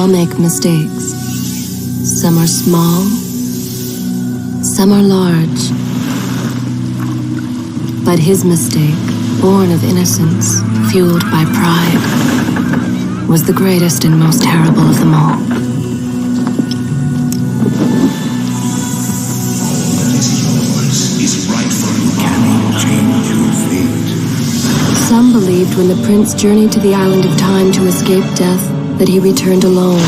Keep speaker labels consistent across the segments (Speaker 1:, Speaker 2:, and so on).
Speaker 1: all make mistakes. Some are small, some are large. But his mistake, born of innocence, fueled by pride, was the greatest and most terrible of them all. Some believed when the prince journeyed to the island of time to escape death that he returned alone.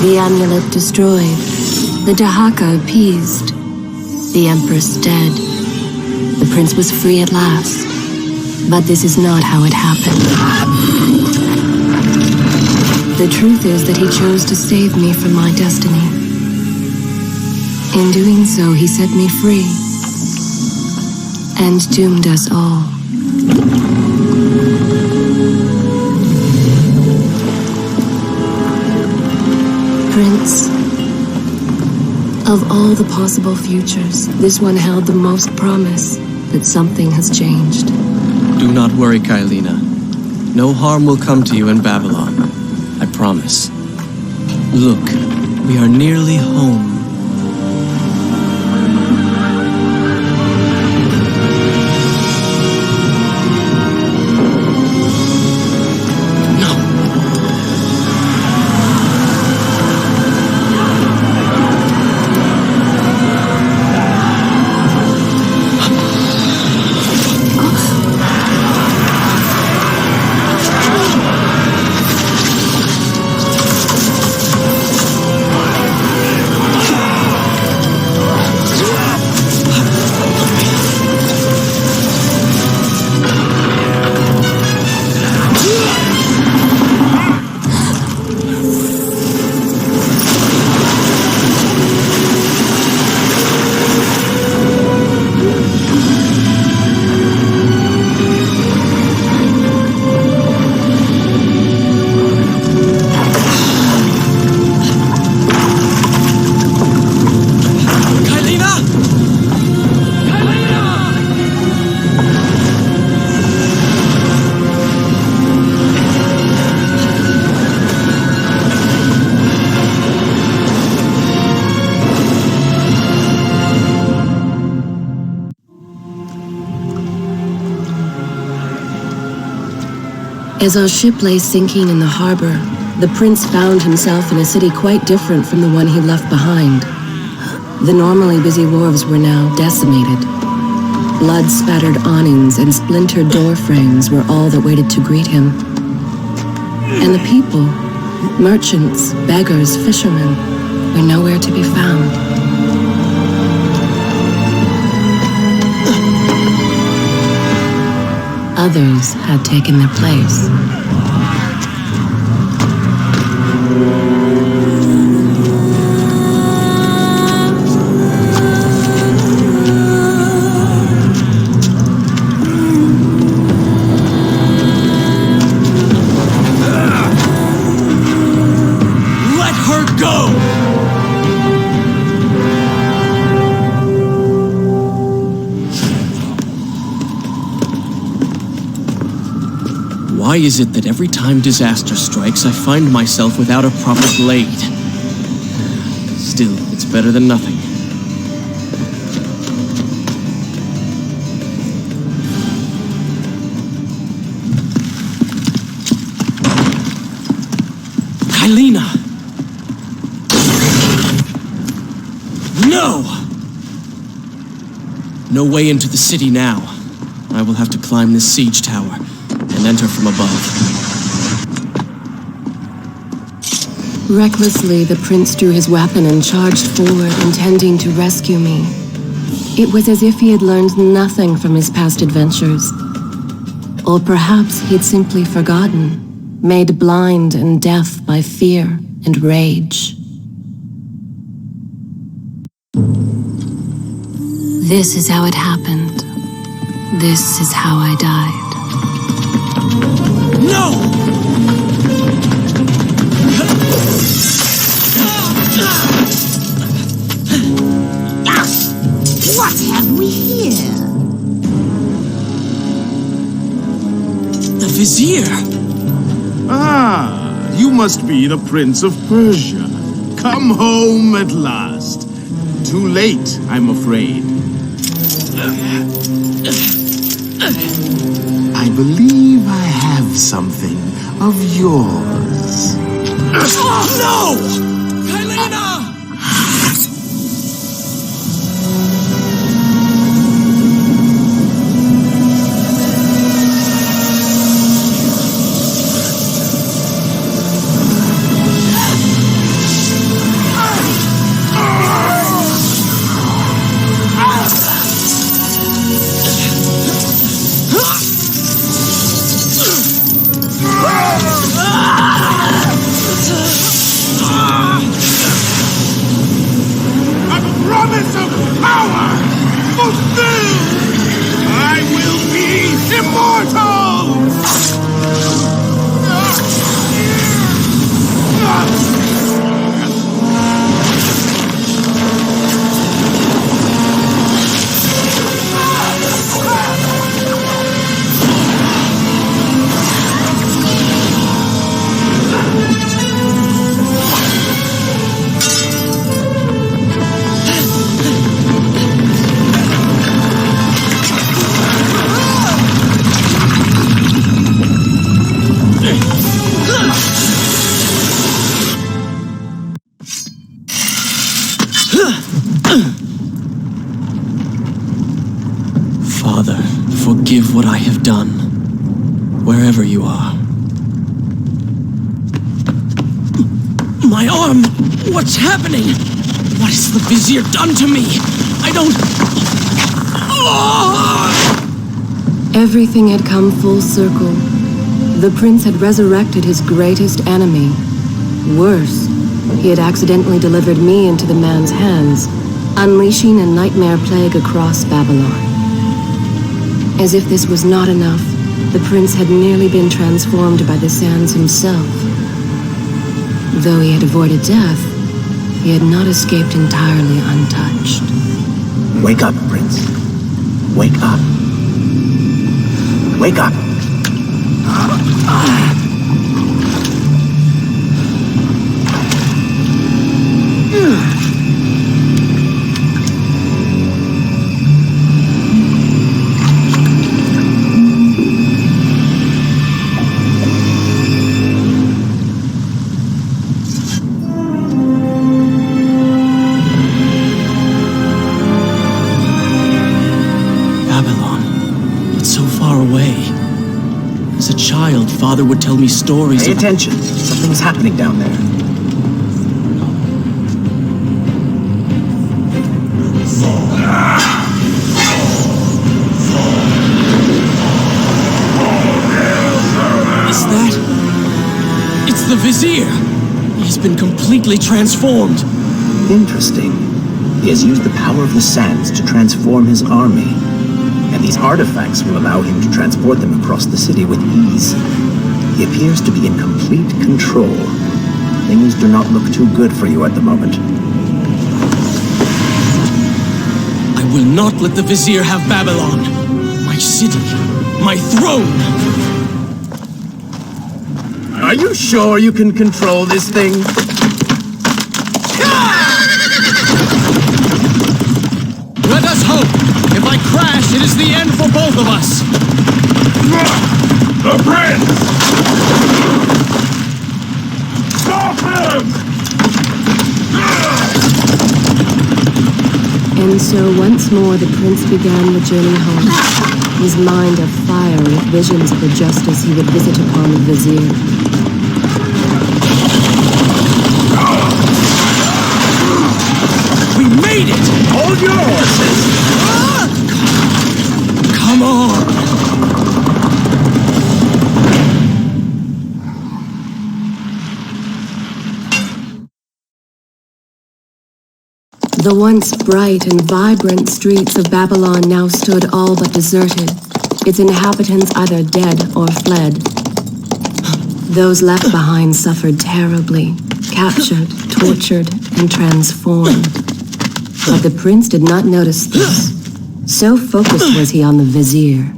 Speaker 1: The amulet destroyed, the Dahaka appeased, the empress dead. The prince was free at last, but this is not how it happened. The truth is that he chose to save me from my destiny. In doing so, he set me free and doomed us all. Prince, of all the possible futures, this one held the most promise that something has changed.
Speaker 2: Do not worry, Kailina. No harm will come to you in Babylon. I promise. Look, we are nearly home.
Speaker 1: As our ship lay sinking in the harbor, the prince found himself in a city quite different from the one he left behind. The normally busy wharves were now decimated. Blood-spattered awnings and splintered door frames were all that waited to greet him. And the people, merchants, beggars, fishermen, were nowhere to be found. Others had taken their place.
Speaker 2: Let her go! Why is it that every time disaster strikes, I find myself without a proper blade? Still, it's better than nothing. Kailina! No! No way into the city now. I will have to climb this siege tower and enter from above.
Speaker 1: Recklessly, the prince drew his weapon and charged forward, intending to rescue me. It was as if he had learned nothing from his past adventures. Or perhaps he'd simply forgotten, made blind and deaf by fear and rage. This is how it happened. This is how I died.
Speaker 2: No!
Speaker 3: What have we here?
Speaker 2: The vizier!
Speaker 4: Ah, You must be the Prince of Persia. Come home at last. Too late, I'm afraid. I believe I have something of yours.
Speaker 2: No! Helena! Father, forgive what I have done, wherever you are. My arm! What's happening? What has the Vizier done to me? I don't...
Speaker 1: Everything had come full circle. The prince had resurrected his greatest enemy. Worse, he had accidentally delivered me into the man's hands, unleashing a nightmare plague across Babylon. As if this was not enough, the prince had nearly been transformed by the sands himself. Though he had avoided death, he had not escaped entirely untouched.
Speaker 5: Wake up, Prince. Wake up. Wake up.
Speaker 2: Father would tell me stories
Speaker 5: Pay attention. Something's happening down there.
Speaker 2: Is that... It's the Vizier! He's been completely transformed.
Speaker 5: Interesting. He has used the power of the sands to transform his army. And these artifacts will allow him to transport them across the city with ease. He appears to be in complete control. Things do not look too good for you at the moment.
Speaker 2: I will not let the Vizier have Babylon. My city. My throne.
Speaker 5: Are you sure you can control this thing?
Speaker 2: Let us hope. If I crash, it is the end for both of us.
Speaker 4: The prince! Stop him!
Speaker 1: And so once more the prince began the journey home, his mind afire with visions of the justice he would visit upon the Vizier.
Speaker 2: We made it!
Speaker 5: Hold your horses!
Speaker 2: Come on!
Speaker 1: The once bright and vibrant streets of Babylon now stood all but deserted, its inhabitants either dead or fled. Those left behind suffered terribly, captured, tortured, and transformed. But the prince did not notice this. So focused was he on the Vizier.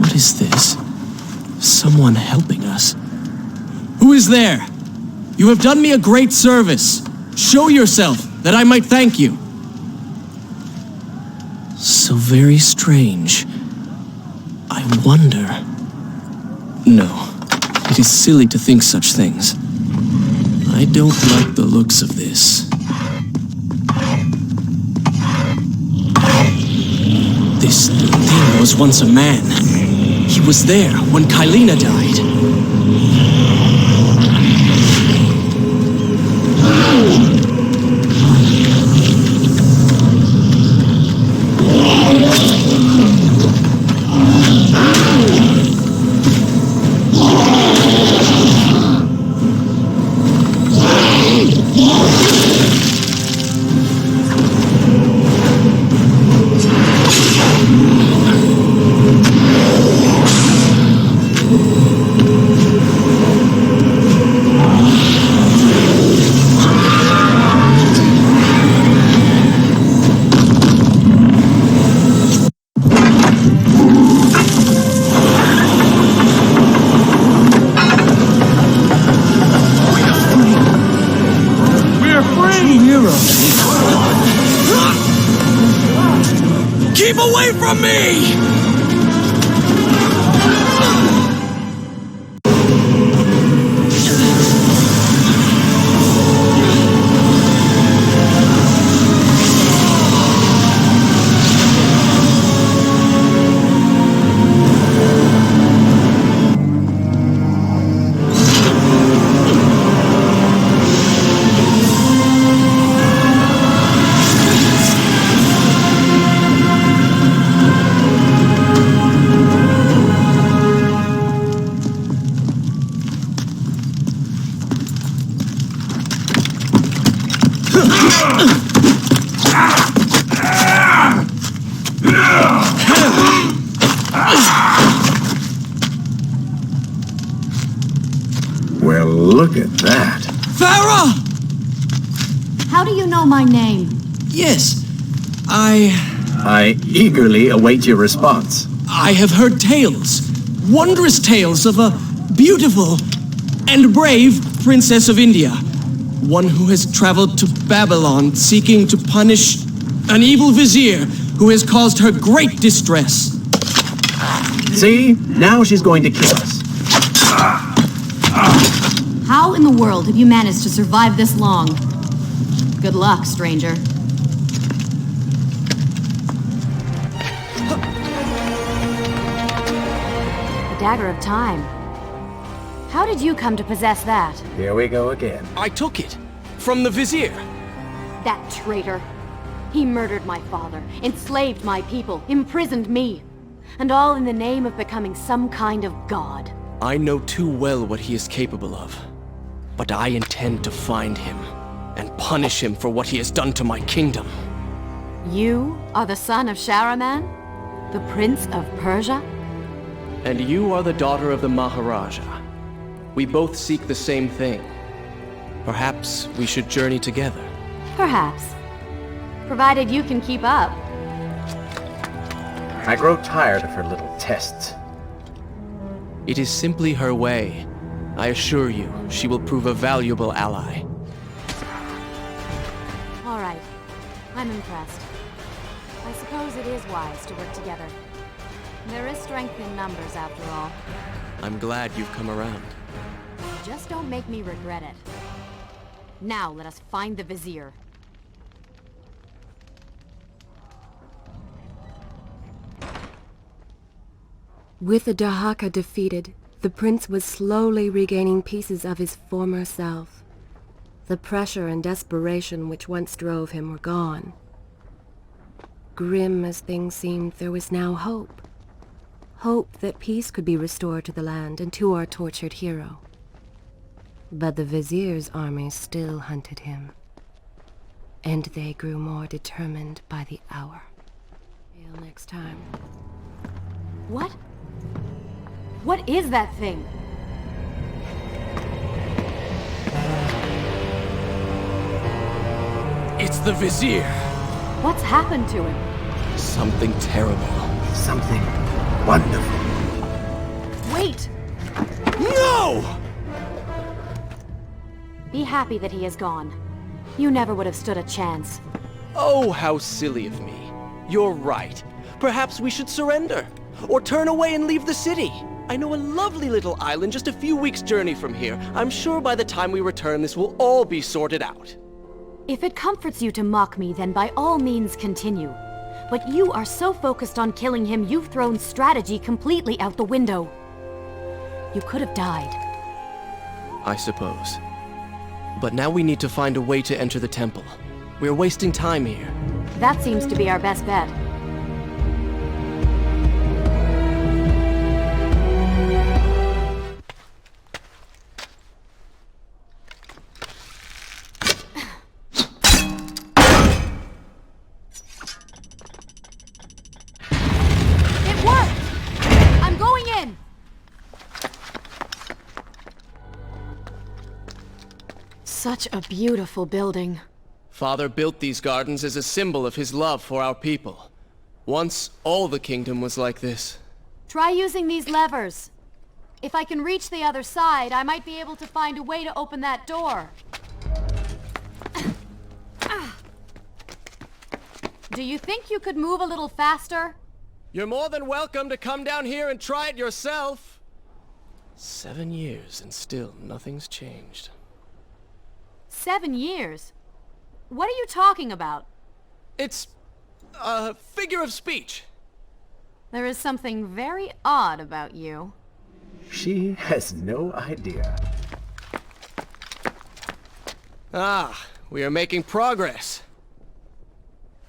Speaker 2: What is this? Someone helping us. Who is there? You have done me a great service. Show yourself, that I might thank you. So very strange. I wonder... No, it is silly to think such things. I don't like the looks of this. This thing was once a man. He was there when Kylina died. Keep away from me!
Speaker 5: Well, look at that.
Speaker 2: Farah!
Speaker 3: How do you know my name?
Speaker 2: Yes,
Speaker 5: I eagerly await your response.
Speaker 2: I have heard tales, wondrous tales of a beautiful and brave princess of India. One who has traveled to Babylon seeking to punish an evil vizier who has caused her great distress.
Speaker 5: See? Now she's going to kill us.
Speaker 3: How in the world have you managed to survive this long? Good luck, stranger. The Dagger of Time. How did you come to possess that?
Speaker 5: Here we go again.
Speaker 2: I took it from the vizier.
Speaker 3: That traitor. He murdered my father, enslaved my people, imprisoned me. And all in the name of becoming some kind of god.
Speaker 2: I know too well what he is capable of. But I intend to find him and punish him for what he has done to my kingdom.
Speaker 3: You are the son of Shahraman? The Prince of Persia?
Speaker 2: And you are the daughter of the Maharaja. We both seek the same thing. Perhaps we should journey together.
Speaker 3: Perhaps. Provided you can keep up.
Speaker 5: I grow tired of her little tests.
Speaker 2: It is simply her way. I assure you, she will prove a valuable ally.
Speaker 3: All right. I'm impressed. I suppose it is wise to work together. There is strength in numbers, after all.
Speaker 2: I'm glad you've come around.
Speaker 3: Just don't make me regret it. Now let us find the Vizier.
Speaker 1: With the Dahaka defeated, the prince was slowly regaining pieces of his former self. The pressure and desperation which once drove him were gone. Grim as things seemed, there was now hope. Hope that peace could be restored to the land and to our tortured hero. But the Vizier's army still hunted him, and they grew more determined by the hour. Till next time.
Speaker 3: What? What is that thing?
Speaker 2: It's the Vizier!
Speaker 3: What's happened to him?
Speaker 2: Something terrible.
Speaker 5: Something wonderful.
Speaker 3: Be happy that he is gone. You never would have stood a chance.
Speaker 6: Oh, how silly of me. You're right. Perhaps we should surrender. Or turn away and leave the city. I know a lovely little island just a few weeks' journey from here. I'm sure by the time we return, this will all be sorted out.
Speaker 3: If it comforts you to mock me, then by all means continue. But you are so focused on killing him, you've thrown strategy completely out the window. You could have died.
Speaker 6: I suppose. But now we need to find a way to enter the temple. We're wasting time here.
Speaker 3: That seems to be our best bet. Such a beautiful building.
Speaker 6: Father built these gardens as a symbol of his love for our people. Once, all the kingdom was like this.
Speaker 3: Try using these levers. If I can reach the other side, I might be able to find a way to open that door. Do you think you could move a little faster?
Speaker 6: You're more than welcome to come down here and try it yourself. 7 years and still nothing's changed.
Speaker 3: 7 years? What are you talking about?
Speaker 6: It's a figure of speech.
Speaker 3: There is something very odd about you.
Speaker 5: She has no idea.
Speaker 6: Ah, we are making progress.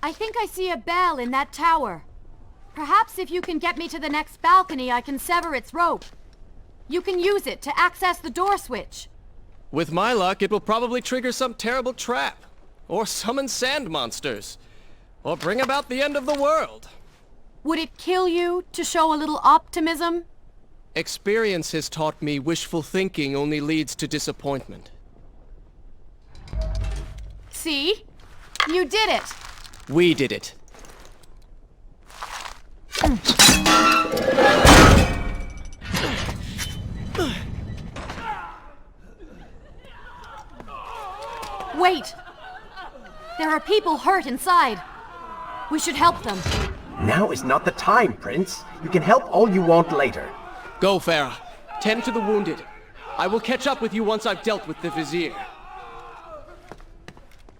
Speaker 3: I think I see a bell in that tower. Perhaps if you can get me to the next balcony, I can sever its rope. You can use it to access the door switch.
Speaker 6: With my luck, it will probably trigger some terrible trap. Or summon sand monsters. Or bring about the end of the world.
Speaker 3: Would it kill you to show a little optimism?
Speaker 6: Experience has taught me wishful thinking only leads to disappointment.
Speaker 3: See? You did it!
Speaker 6: We did it.
Speaker 3: Wait! There are people hurt inside. We should help them.
Speaker 5: Now is not the time, Prince. You can help all you want later.
Speaker 6: Go, Farah. Tend to the wounded. I will catch up with you once I've dealt with the Vizier.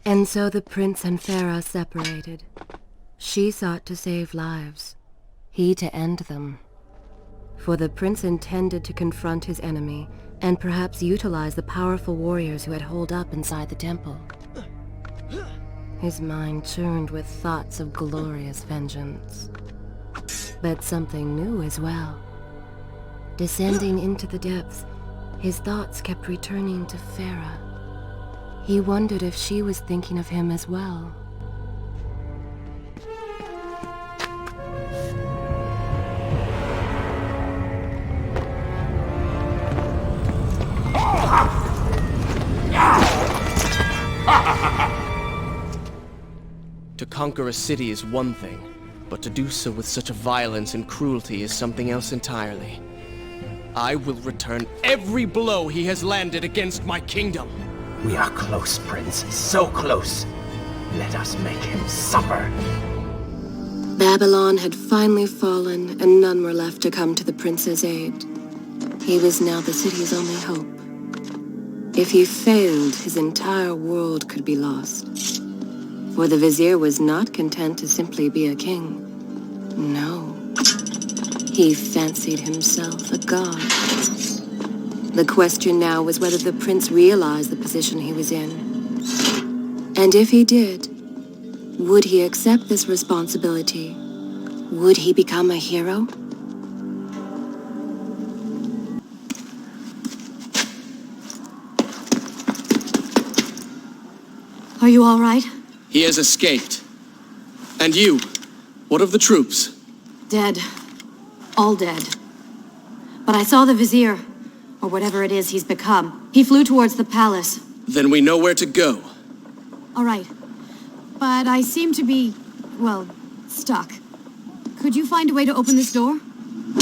Speaker 1: And so the prince and Farah separated. She sought to save lives, he to end them. For the prince intended to confront his enemy, and perhaps utilize the powerful warriors who had holed up inside the temple. His mind churned with thoughts of glorious vengeance. But something new as well. Descending into the depths, his thoughts kept returning to Farah. He wondered if she was thinking of him as well.
Speaker 6: To conquer a city is one thing, but to do so with such a violence and cruelty is something else entirely. I will return every blow he has landed against my kingdom.
Speaker 5: We are close, Prince. So close. Let us make him suffer.
Speaker 1: Babylon had finally fallen, and none were left to come to the prince's aid. He was now the city's only hope. If he failed, his entire world could be lost. For the Vizier was not content to simply be a king. No. He fancied himself a god. The question now was whether the prince realized the position he was in. And if he did, would he accept this responsibility? Would he become a hero?
Speaker 3: Are you all right?
Speaker 2: He has escaped. And you? What of the troops?
Speaker 3: Dead. All dead. But I saw the Vizier, or whatever it is he's become. He flew towards the palace.
Speaker 2: Then we know where to go.
Speaker 3: All right. But I seem to be, well, stuck. Could you find a way to open this door?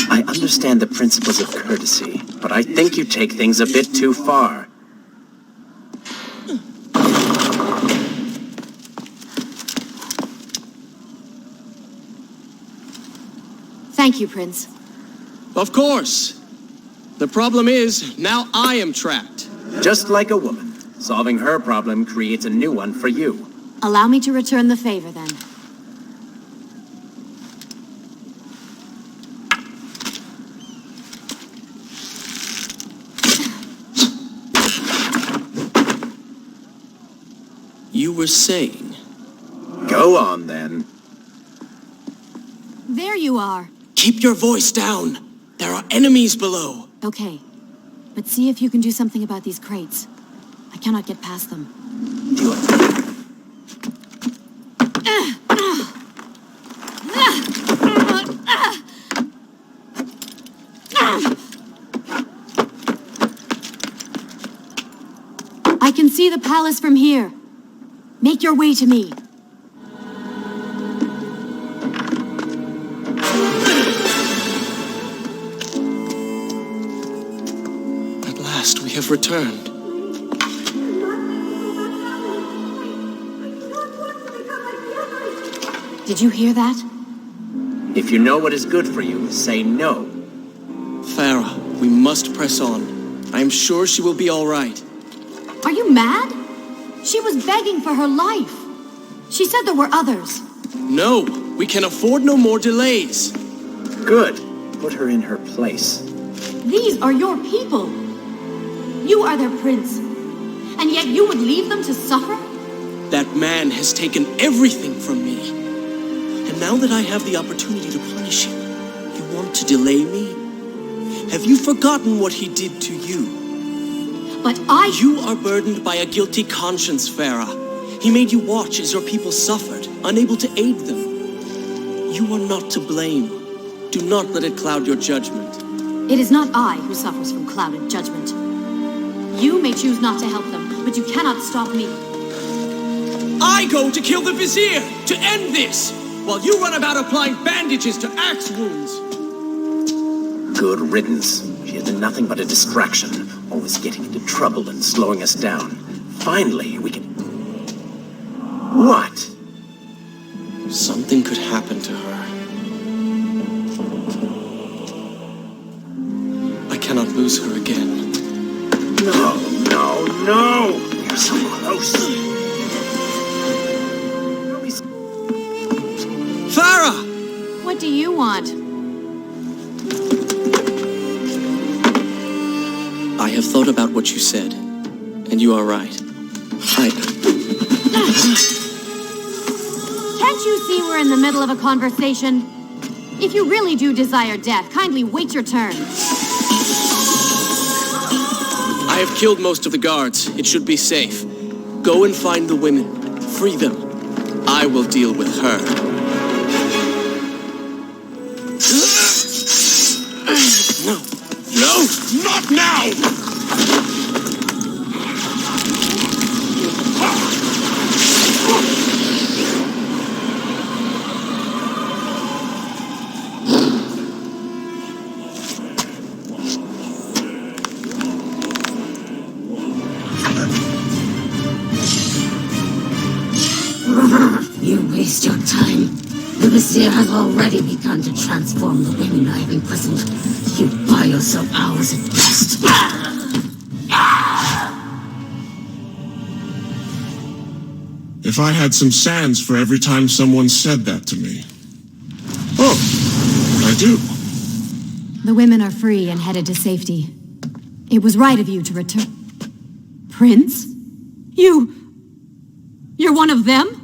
Speaker 5: I understand the principles of courtesy, but I think you take things a bit too far.
Speaker 3: Thank you, Prince.
Speaker 2: Of course. The problem is, now I am trapped.
Speaker 5: Just like a woman. Solving her problem creates a new one for you.
Speaker 3: Allow me to return the favor, then.
Speaker 2: You were saying?
Speaker 5: Go on, then.
Speaker 3: There you are.
Speaker 2: Keep your voice down. There are enemies below.
Speaker 3: Okay. But see if you can do something about these crates. I cannot get past them.
Speaker 5: Do it.
Speaker 3: I can see the palace from here. Make your way to me.
Speaker 2: At last, we have returned.
Speaker 3: Did you hear that?
Speaker 5: If you know what is good for you, say no.
Speaker 2: Farah, we must press on. I am sure she will be all right.
Speaker 3: Are you mad? She was begging for her life. She said there were others.
Speaker 2: No, we can afford no more delays.
Speaker 5: Good. Put her in her place.
Speaker 3: These are your people. You are their prince. And yet you would leave them to suffer?
Speaker 2: That man has taken everything from me. And now that I have the opportunity to punish him, you want to delay me? Have you forgotten what he did to you?
Speaker 3: But
Speaker 2: You are burdened by a guilty conscience, Farah. He made you watch as your people suffered, unable to aid them. You are not to blame. Do not let it cloud your judgment.
Speaker 3: It is not I who suffers from clouded judgment. You may choose not to help them, but you cannot stop me.
Speaker 2: I go to kill the Vizier, to end this, while you run about applying bandages to axe wounds.
Speaker 5: Good riddance. She has been nothing but a distraction, always getting into trouble and slowing us down. Finally, we can... What?
Speaker 2: Something could happen to her. I cannot lose her again.
Speaker 5: No, no, no! You're so close.
Speaker 2: Farah!
Speaker 3: What do you want?
Speaker 2: I have thought about what you said, and you are right.
Speaker 3: Can't you see we're in the middle of a conversation? If you really do desire death, kindly wait your turn.
Speaker 2: I have killed most of the guards. It should be safe. Go and find the women. Free them. I will deal with her. No.
Speaker 4: No, not now!
Speaker 1: You waste your time. The Vizier has already begun to transform the women I have imprisoned. You buy yourself hours at best.
Speaker 4: If I had some sands for every time someone said that to me. Oh, I do.
Speaker 3: The women are free and headed to safety. It was right of you to return. Prince? You're one of them?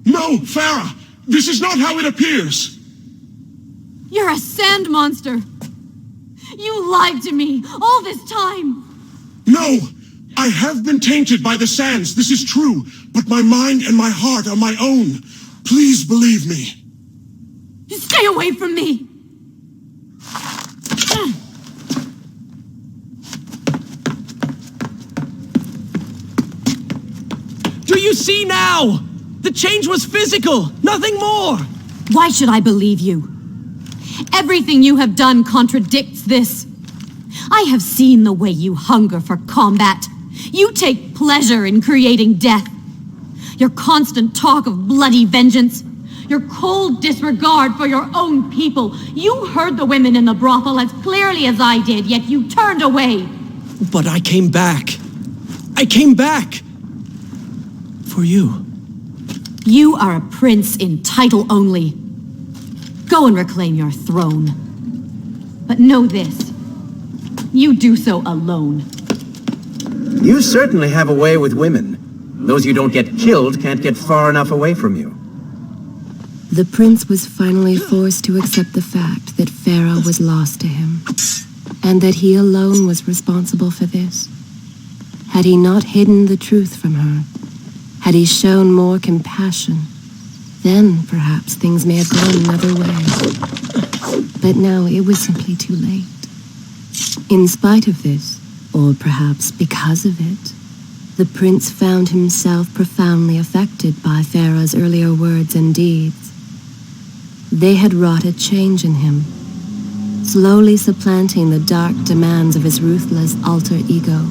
Speaker 4: No, Farah! This is not how it appears!
Speaker 3: You're a sand monster! You lied to me all this time!
Speaker 4: No! I have been tainted by the sands, this is true, but my mind and my heart are my own. Please believe me.
Speaker 3: Stay away from me!
Speaker 2: Do you see now? The change was physical, nothing more!
Speaker 3: Why should I believe you? Everything you have done contradicts this. I have seen the way you hunger for combat. You take pleasure in creating death. Your constant talk of bloody vengeance.
Speaker 7: Your cold disregard for your own people. You heard the women in the brothel as clearly as I did, yet you turned away.
Speaker 2: But I came back. I came back. For you.
Speaker 7: You are a prince in title only. Go and reclaim your throne. But know this. You do so alone.
Speaker 5: You certainly have a way with women. Those you don't get killed can't get far enough away from you.
Speaker 1: The prince was finally forced to accept the fact that Farah was lost to him, and that he alone was responsible for this. Had he not hidden the truth from her, had he shown more compassion, then perhaps things may have gone another way. But now it was simply too late. In spite of this, or perhaps because of it, the prince found himself profoundly affected by Farah's earlier words and deeds. They had wrought a change in him, slowly supplanting the dark demands of his ruthless alter ego.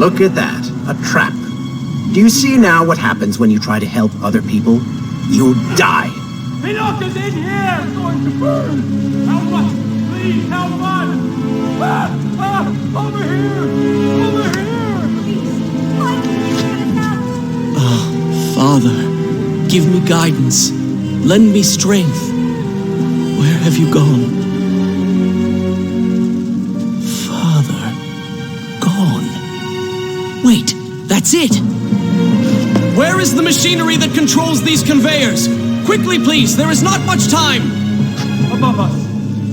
Speaker 5: Look at that. A trap. Do you see now what happens when you try to help other people? You die.
Speaker 8: Enoch is in here! It's going to burn! Help us! Please help us! Over here! Over here!
Speaker 2: Oh, Father, give me guidance. Lend me strength. Where have you gone? Wait, that's it! Where is the machinery that controls these conveyors? Quickly, please, there is not much time!
Speaker 8: Above us.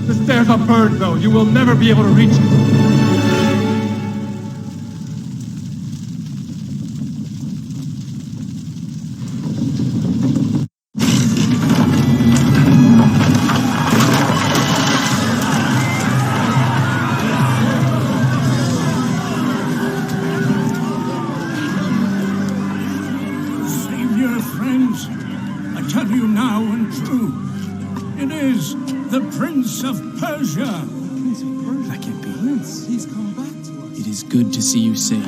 Speaker 8: The stairs are burned, though. You will never be able to reach it.
Speaker 9: Prince of Persia! Prince of Persia? That can't be. Prince, he's come back to us.
Speaker 2: It is good to see you safe.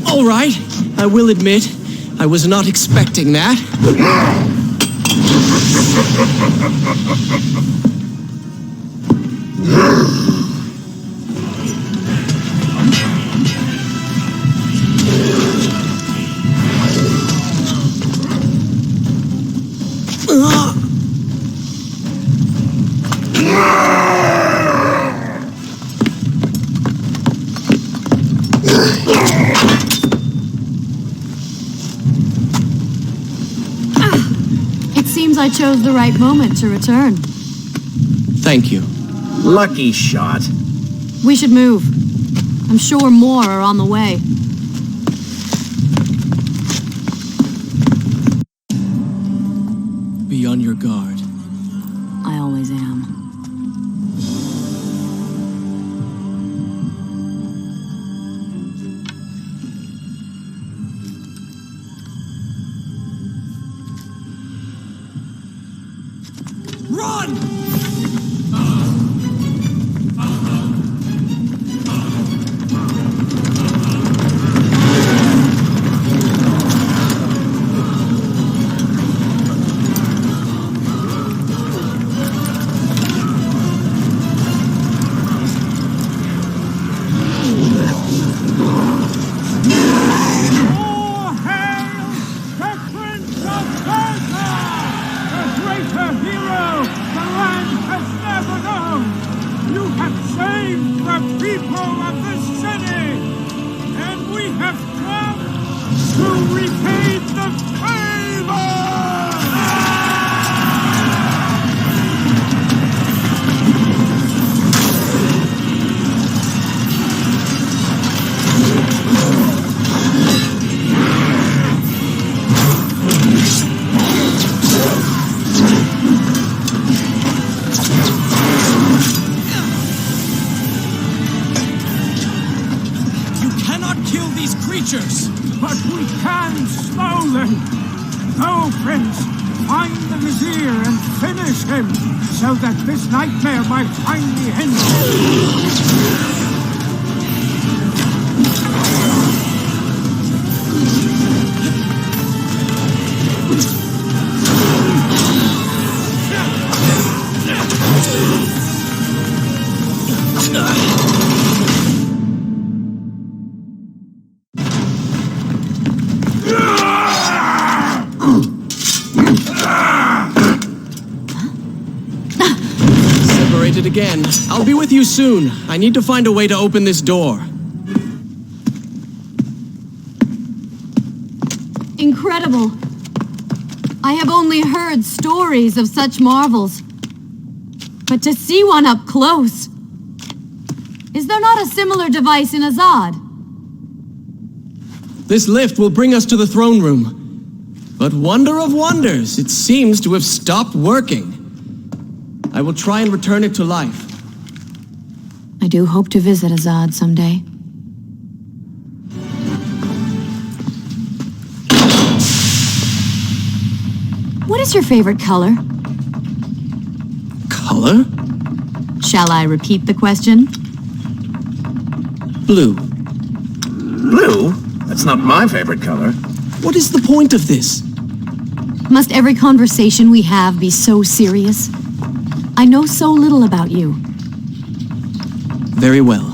Speaker 2: All right, I will admit, I was not expecting that.
Speaker 7: I chose the right moment to return.
Speaker 2: Thank you.
Speaker 5: Lucky shot.
Speaker 7: We should move. I'm sure more are on the way.
Speaker 2: Be on your guard.
Speaker 7: I always am.
Speaker 9: Run!
Speaker 8: greater hero the land has never known. You have saved the people of this city, and we have come to repay the favor! But we can slow them. Go, Prince. Find the Vizier and finish him, so that this nightmare might finally end.
Speaker 2: Again. I'll be with you soon. I need to find a way to open this door.
Speaker 7: Incredible. I have only heard stories of such marvels. But to see one up close... Is there not a similar device in Azad?
Speaker 2: This lift will bring us to the throne room. But wonder of wonders, it seems to have stopped working. I will try and return it to life.
Speaker 7: I do hope to visit Azad someday. What is your favorite color?
Speaker 2: Color?
Speaker 7: Shall I repeat the question?
Speaker 2: Blue.
Speaker 5: Blue? That's not my favorite color.
Speaker 2: What is the point of this?
Speaker 7: Must every conversation we have be so serious? I know so little about you.
Speaker 2: Very well.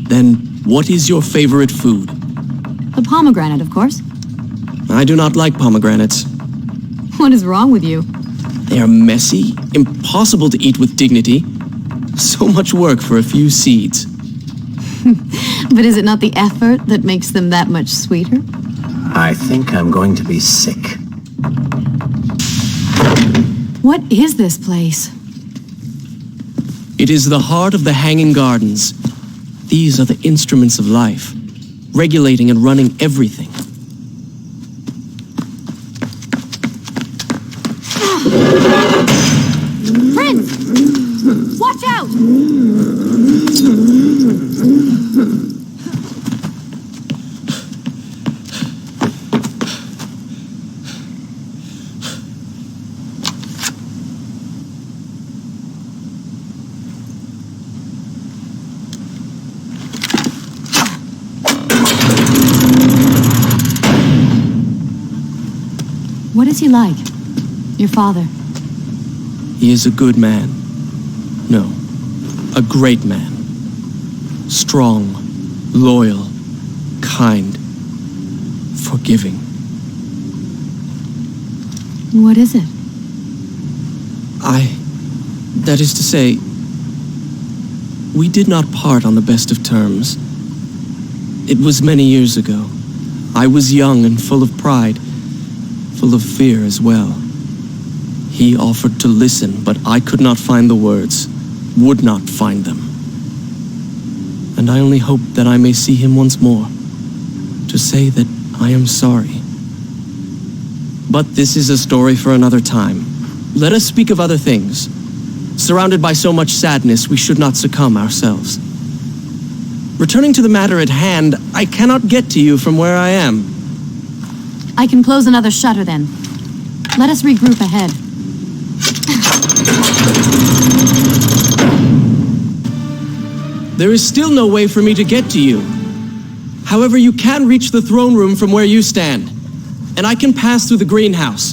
Speaker 2: Then, what is your favorite food?
Speaker 7: The pomegranate, of course.
Speaker 2: I do not like pomegranates.
Speaker 7: What is wrong with you?
Speaker 2: They are messy, impossible to eat with dignity. So much work for a few seeds.
Speaker 7: But is it not the effort that makes them that much sweeter?
Speaker 5: I think I'm going to be sick.
Speaker 7: What is this place?
Speaker 2: It is the heart of the Hanging Gardens. These are the instruments of life, regulating and running everything.
Speaker 7: Prince! Watch out! What is he like? Your father?
Speaker 2: He is a good man. No, a great man. Strong, loyal, kind, forgiving.
Speaker 7: What is it?
Speaker 2: That is to say, we did not part on the best of terms. It was many years ago. I was young and full of pride, full of fear as well. He offered to listen, but I could not find the words, would not find them. And I only hope that I may see him once more, to say that I am sorry. But this is a story for another time. Let us speak of other things. Surrounded by so much sadness, we should not succumb ourselves. Returning to the matter at hand, I cannot get to you from where I am.
Speaker 7: I can close another shutter then. Let us regroup ahead.
Speaker 2: There is still no way for me to get to you. However, you can reach the throne room from where you stand, and I can pass through the greenhouse.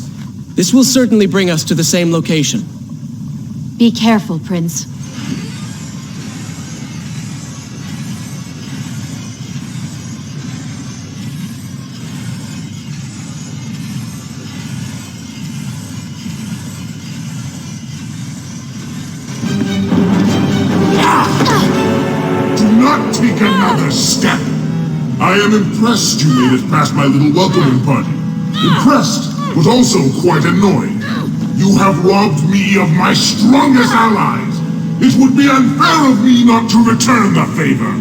Speaker 2: This will certainly bring us to the same location.
Speaker 7: Be careful, Prince.
Speaker 4: take another step. I am impressed you made it past my little welcoming party. Impressed, but also quite annoyed. You have robbed me of my strongest allies. It would be unfair of me not to return the favor.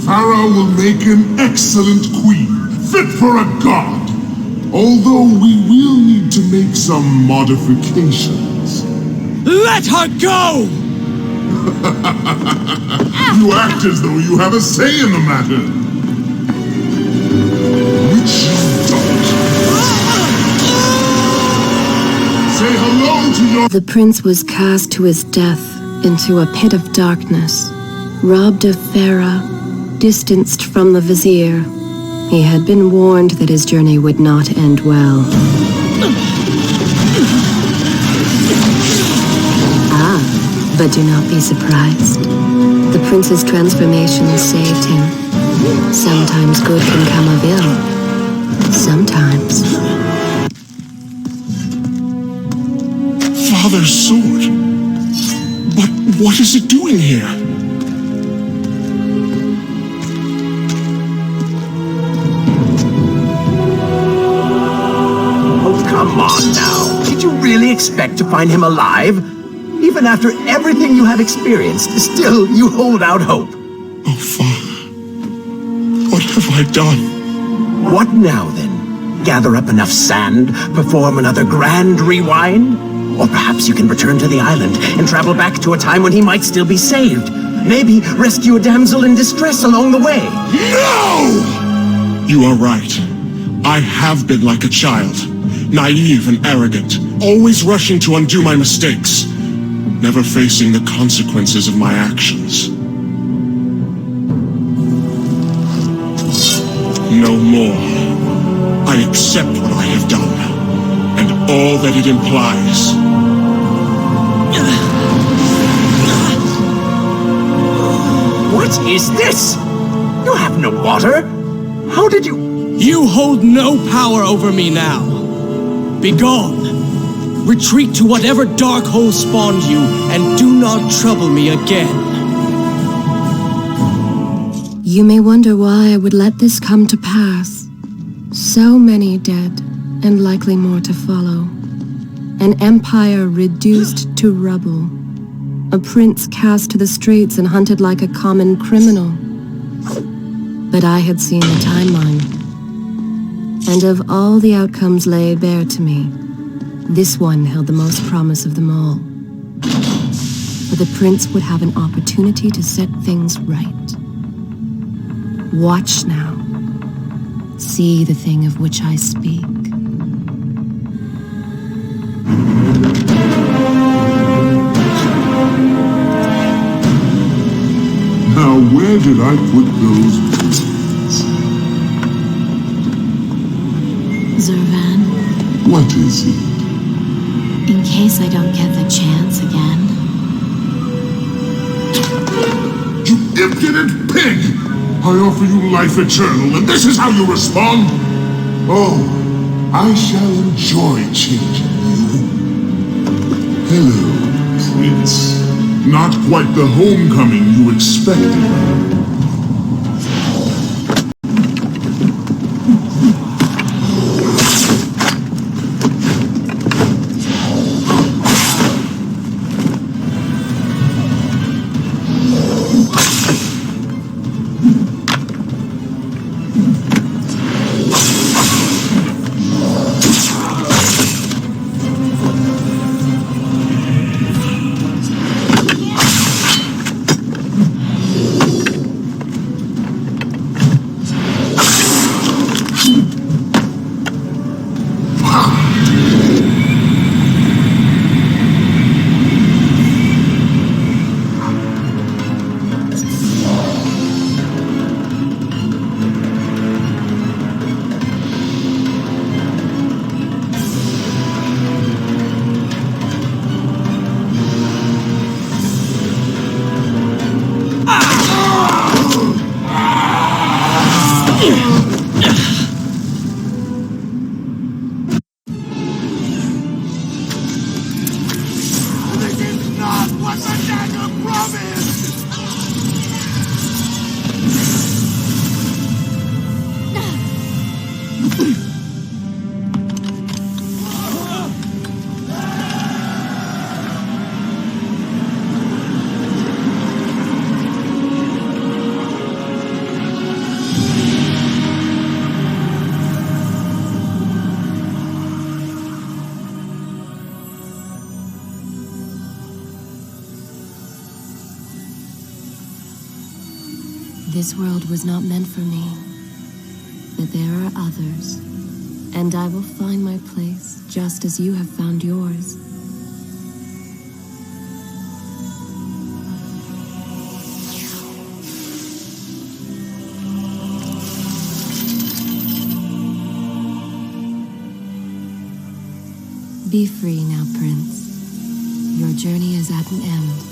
Speaker 4: Farah will make an excellent queen, fit for a god. Although we will need to make some modifications.
Speaker 2: Let her go!
Speaker 4: You act as though you have a say in the matter. Which you don't. Say hello to your...
Speaker 1: The prince was cast to his death into a pit of darkness, robbed of Farah, distanced from the vizier. He had been warned that his journey would not end well. But do not be surprised. The prince's transformation saved him. Sometimes good can come of ill. Sometimes.
Speaker 4: Father's sword. But what is it doing here?
Speaker 5: Oh, come on now. Did you really expect to find him alive? Even after everything you have experienced, still you hold out hope.
Speaker 4: Oh, Father. What have I done?
Speaker 5: What now, then? Gather up enough sand, perform another grand rewind? Or perhaps you can return to the island and travel back to a time when he might still be saved. Maybe rescue a damsel in distress along the way.
Speaker 4: No! You are right. I have been like a child. Naive and arrogant. Always rushing to undo my mistakes. Never facing the consequences of my actions. No more. I accept what I have done, and all that it implies.
Speaker 5: What is this? You have no water? How did you...
Speaker 2: You hold no power over me now. Begone. Retreat to whatever dark hole spawned you, and do not trouble me again.
Speaker 1: You may wonder why I would let this come to pass. So many dead, and likely more to follow. An empire reduced to rubble. A prince cast to the streets and hunted like a common criminal. But I had seen the timeline. And of all the outcomes laid bare to me, this one held the most promise of them all. For the prince would have an opportunity to set things right. Watch now. See the thing of which I speak.
Speaker 4: Now where did I put those pieces?
Speaker 7: Zurvan,
Speaker 4: What is it?
Speaker 7: in case I don't get the chance again.
Speaker 4: You impudent pig! I offer you life eternal, and this is how you respond? Oh, I shall enjoy changing you. Hello, Prince. Not quite the homecoming you expected.
Speaker 1: This world was not meant for me, but there are others, and I will find my place just as you have found yours. Be free now, Prince. Your journey is at an end.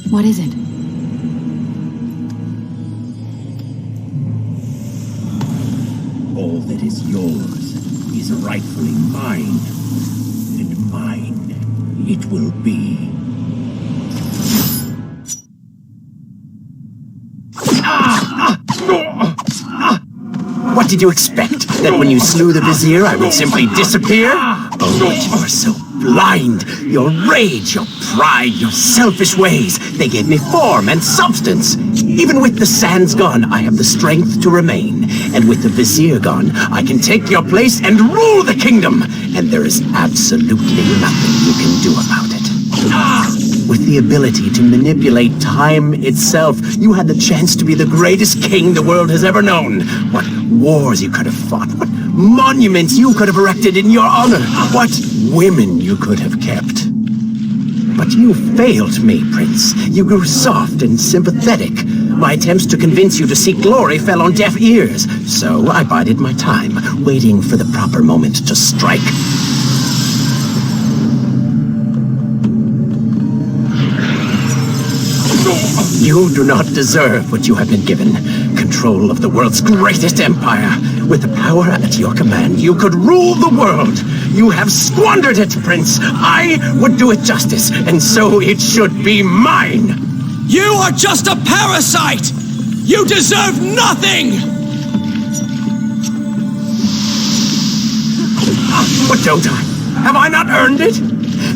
Speaker 1: What is it?
Speaker 5: All that is yours is rightfully mine, and mine it will be. What did you expect? That when you slew the Vizier, I would simply disappear? Oh, but you are so blind. Your rage, your pride, your selfish ways, they gave me form and substance. Even with the sands gone, I have the strength to remain. And with the Vizier gone, I can take your place and rule the kingdom. And there is absolutely nothing you can do about it. With the ability to manipulate time itself, you had the chance to be the greatest king the world has ever known. What wars you could have fought, what monuments you could have erected in your honor, what women you could have kept. But you failed me, Prince. You grew soft and sympathetic. My attempts to convince you to seek glory fell on deaf ears. So I bided my time, waiting for the proper moment to strike. You do not deserve what you have been given. Control of the world's greatest empire. With the power at your command, you could rule the world. You have squandered it, Prince. I would do it justice, and so it should be mine.
Speaker 2: You are just a parasite! You deserve nothing!
Speaker 5: But don't I? Have I not earned it?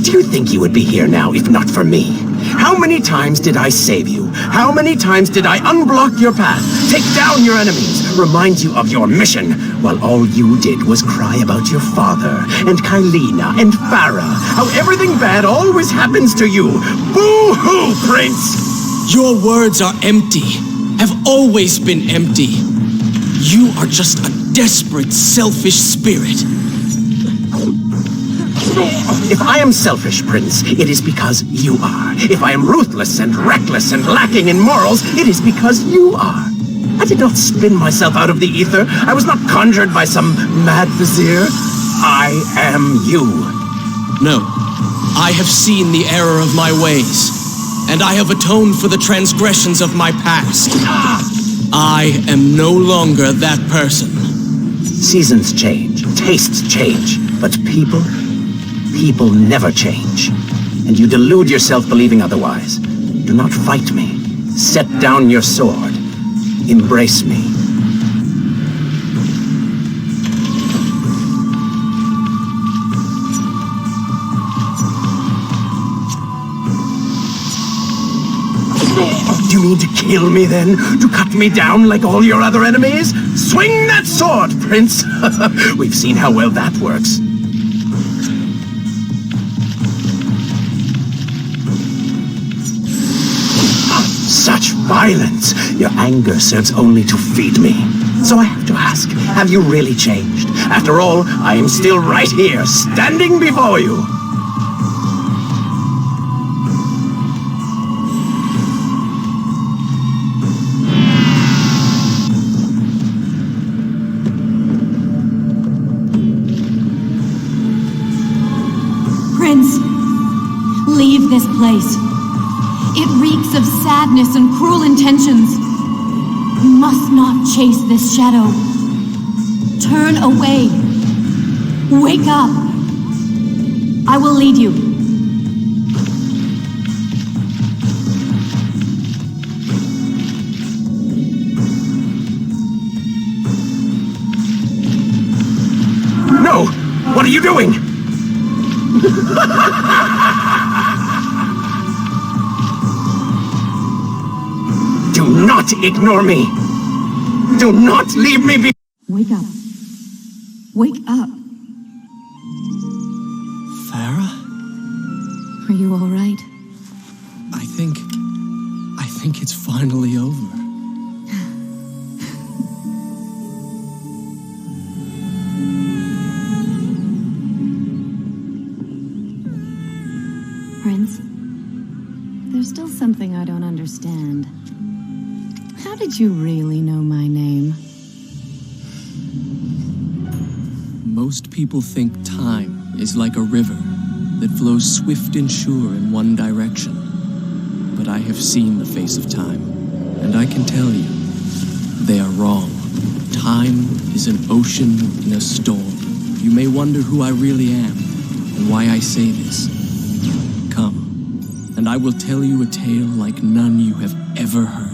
Speaker 5: Do you think you would be here now if not for me? How many times did I save you? How many times did I unblock your path, take down your enemies, remind you of your mission, while all you did was cry about your father, and Kylina, and Farah, how everything bad always happens to you? Boo-hoo, Prince!
Speaker 2: Your words are empty, have always been empty. You are just a desperate, selfish spirit.
Speaker 5: If I am selfish, Prince, it is because you are. If I am ruthless and reckless and lacking in morals, it is because you are. I did not spin myself out of the ether. I was not conjured by some mad vizier. I am you.
Speaker 2: No, I have seen the error of my ways, and I have atoned for the transgressions of my past. I am no longer that person.
Speaker 5: Seasons change, tastes change, but people never change. And you delude yourself believing otherwise. Do not fight me. Set down your sword. Embrace me. Do you mean to kill me then? To cut me down like all your other enemies? Swing that sword, Prince! We've seen how well that works. Such violence! Your anger serves only to feed me. So I have to ask, have you really changed? After all, I am still right here, standing before you.
Speaker 7: Prince, leave this place. It reeks of sadness and cruel intentions. You must not chase this shadow. Turn away. Wake up. I will lead you.
Speaker 5: No! What are you doing? Do not ignore me! Do not leave me be—
Speaker 7: Wake up. Wake up.
Speaker 2: Farah?
Speaker 7: Are you all right?
Speaker 2: I think it's finally over.
Speaker 7: Prince, there's still something I don't understand. How did you really know my name?
Speaker 2: Most people think time is like a river that flows swift and sure in one direction. But I have seen the face of time, and I can tell you, they are wrong. Time is an ocean in a storm. You may wonder who I really am, and why I say this. Come, and I will tell you a tale like none you have ever heard.